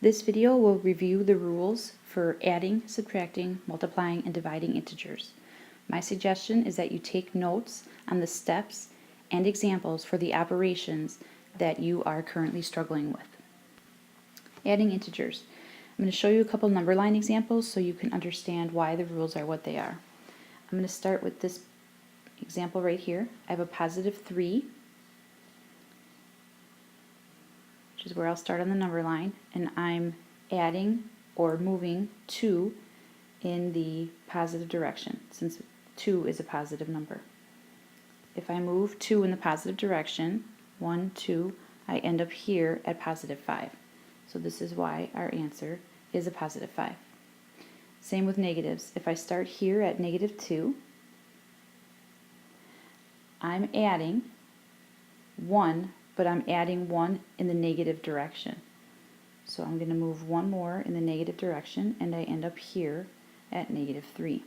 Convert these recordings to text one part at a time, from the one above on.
This video will review the rules for adding, subtracting, multiplying, and dividing integers. My suggestion is that you take notes on the steps and examples for the operations that you are currently struggling with. Adding integers. I'm going to show you a couple number line examples so you can understand why the rules are what they are. I'm going to start with this example right here. I have a positive 3, which is where I'll start on the number line, and I'm adding or moving 2 in the positive direction, since 2 is a positive number. If I move 2 in the positive direction, 1, 2, I end up here at positive 5. So this is why our answer is a positive 5. Same with negatives. If I start here at negative 2, I'm adding 1, but I'm adding 1 in the negative direction. So I'm going to move 1 more in the negative direction, and I end up here at negative 3.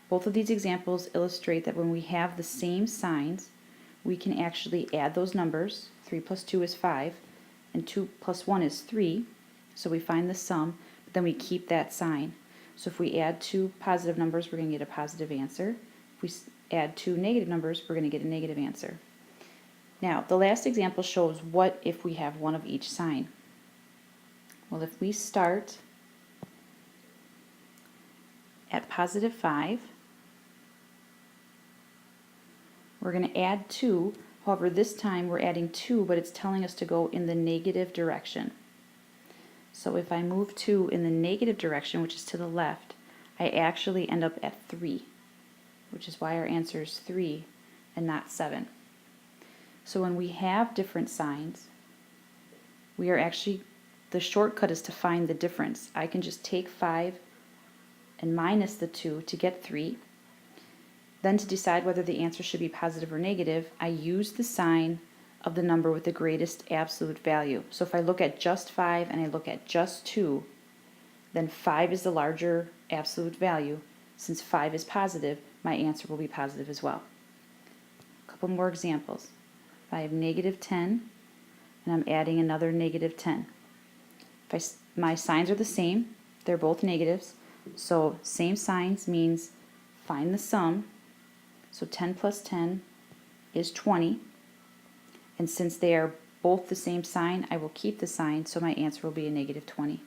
Both of these examples illustrate that when we have the same signs, we can actually add those numbers. 3 plus 2 is 5, and 2 plus 1 is 3. So we find the sum, but then we keep that sign. So if we add 2 positive numbers, we're going to get a positive answer. If we add 2 negative numbers, we're going to get a negative answer. Now, the last example shows what if we have one of each sign. Well, if we start at positive 5, we're going to add 2. However, this time we're adding 2, but it's telling us to go in the negative direction. So if I move 2 in the negative direction, which is to the left, I actually end up at 3, which is why our answer is 3 and not 7. So when we have different signs, we are actually, the shortcut is to find the difference. I can just take 5 and minus the 2 to get 3. Then to decide whether the answer should be positive or negative, I use the sign of the number with the greatest absolute value. So if I look at just 5 and I look at just 2, then 5 is the larger absolute value. Since 5 is positive, my answer will be positive as well. A couple more examples. If I have negative 10 and I'm adding another negative 10. My signs are the same, they're both negatives, so same signs means find the sum. So 10 plus 10 is 20, and since they are both the same sign, I will keep the sign, so my answer will be a negative 20.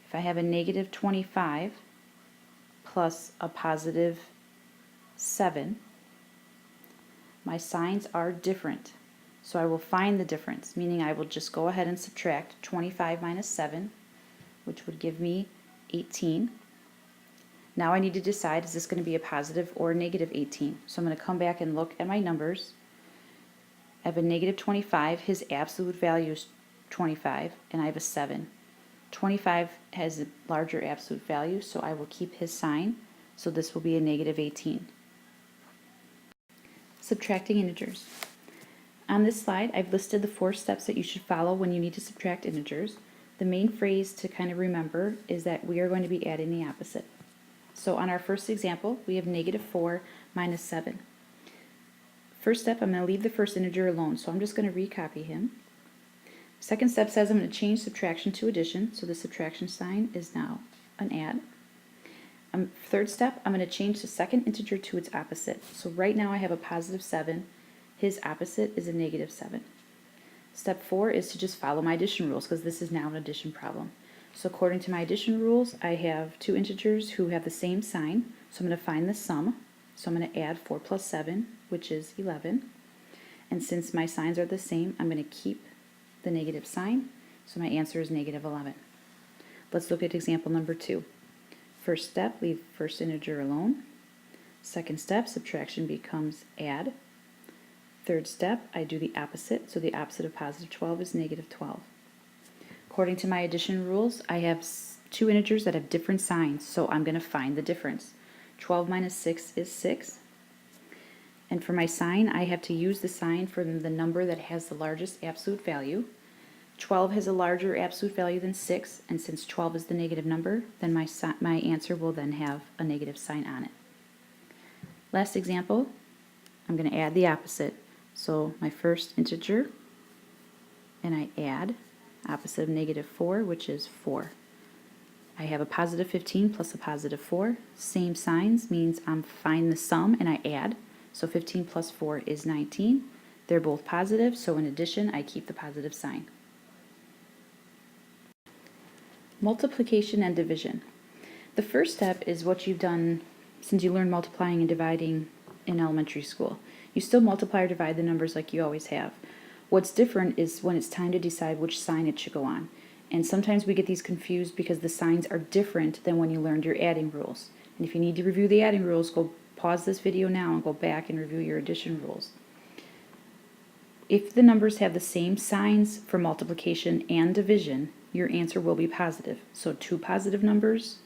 If I have a negative 25 plus a positive 7, my signs are different, so I will find the difference, meaning I will just go ahead and subtract 25 minus 7, which would give me 18. Now I need to decide, is this going to be a positive or a negative 18? So I'm going to come back and look at my numbers. I have a negative 25, his absolute value is 25, and I have a 7. 25 has a larger absolute value, so I will keep his sign, so this will be a negative 18. Subtracting integers. On this slide, I've listed the 4 steps that you should follow when you need to subtract integers. The main phrase to kind of remember is that we are going to be adding the opposite. So on our first example, we have negative 4 minus 7. First step, I'm going to leave the first integer alone, so I'm just going to recopy him. Second step says I'm going to change subtraction to addition, so the subtraction sign is now an add. Third step, I'm going to change the second integer to its opposite. So right now I have a positive 7. His opposite is a negative 7. Step 4 is to just follow my addition rules, because this is now an addition problem. So according to my addition rules, I have 2 integers who have the same sign, so I'm going to find the sum. So I'm going to add 4 plus 7, which is 11. And since my signs are the same, I'm going to keep the negative sign, so my answer is negative 11. Let's look at example number 2. First step, leave first integer alone. Second step, subtraction becomes add. Third step, I do the opposite, so the opposite of positive 12 is negative 12. According to my addition rules, I have 2 integers that have different signs, so I'm going to find the difference. 12 minus 6 is 6. And for my sign, I have to use the sign for the number that has the largest absolute value. 12 has a larger absolute value than 6, and since 12 is the negative number, then my answer will then have a negative sign on it. Last example, I'm going to add the opposite. So my first integer and I add opposite of negative 4, which is 4. I have a positive 15 plus a positive 4. Same signs means I'm find the sum and I add. So 15 plus 4 is 19. They're both positive, so in addition, I keep the positive sign. Multiplication and division. The first step is what you've done since you learned multiplying and dividing in elementary school. You still multiply or divide the numbers like you always have. What's different is when it's time to decide which sign it should go on. And sometimes we get these confused because the signs are different than when you learned your adding rules. And if you need to review the adding rules, go pause this video now and go back and review your addition rules. If the numbers have the same signs for multiplication and division, your answer will be positive. So 2 positive numbers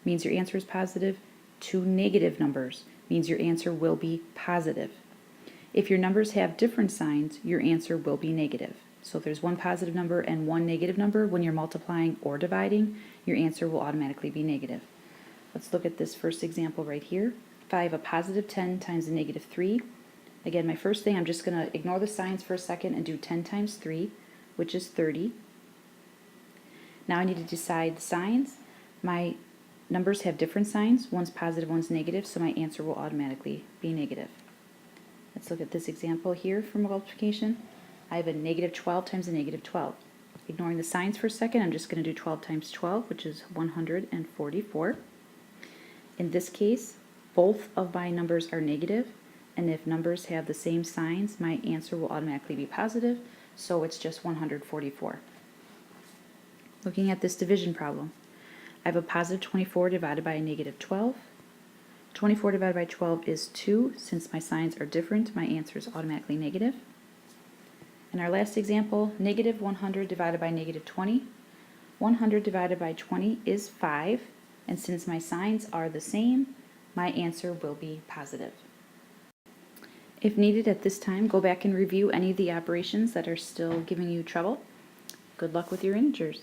means your answer is positive. 2 negative numbers means your answer will be positive. If your numbers have different signs, your answer will be negative. So if there's 1 positive number and 1 negative number, when you're multiplying or dividing, your answer will automatically be negative. Let's look at this first example right here. If I have a positive 10 times a negative 3, again, my first thing, I'm just going to ignore the signs for a second and do 10 times 3, which is 30. Now I need to decide the signs. My numbers have different signs. One's positive, one's negative, so my answer will automatically be negative. Let's look at this example here for multiplication. I have a negative 12 times a negative 12. Ignoring the signs for a second, I'm just going to do 12 times 12, which is 144. In this case, both of my numbers are negative, and if numbers have the same signs, my answer will automatically be positive, so it's just 144. Looking at this division problem, I have a positive 24 divided by a negative 12. 24 divided by 12 is 2. Since my signs are different, my answer is automatically negative. In our last example, negative 100 divided by negative 20. 100 divided by 20 is 5, and since my signs are the same, my answer will be positive. If needed at this time, go back and review any of the operations that are still giving you trouble. Good luck with your integers.